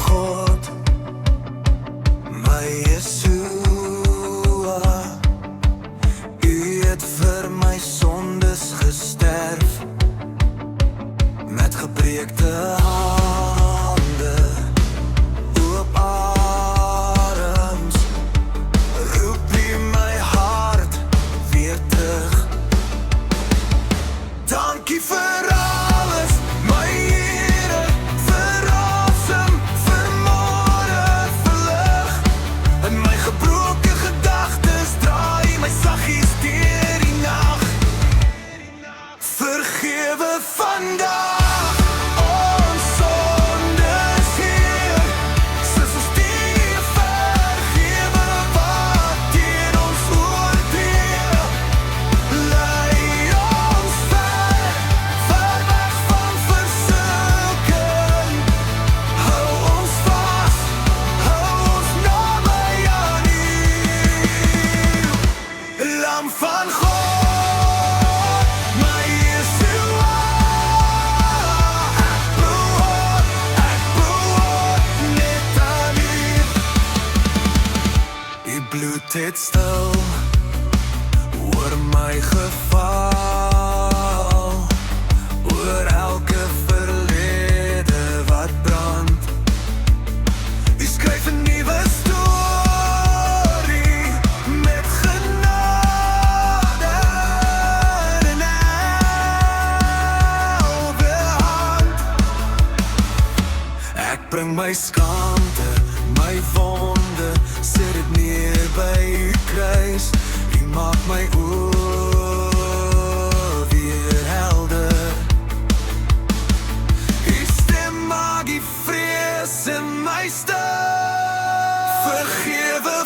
God, my Yeshua. U het vir my sondes gesterf, met gebreekte hande, oop arms, roep U my hart weer terug. Dankie vir alles, my Here, vir asem, vir môre, vir lig. In my gebroke gedagtes draai my saggies deur die nag. Vergewe vandag ons sondes, Heer, soos ons die vergewe wat teen ons oortree. Lei ons ver weg van versoeking. Hou ons vas, hou ons naby aan U. Lam van God, my Yeshua. Ek behoort net aan U. U bloed het stil oor my geval, oor elke verlede wat brand. U skryf 'n nuwe storie met genade in elke hand. Ek bring my skaamte, my wonde, sit dit neer by U kruis. U maak my oë weer helder. U stem maak die vrees in my stil. Vergewe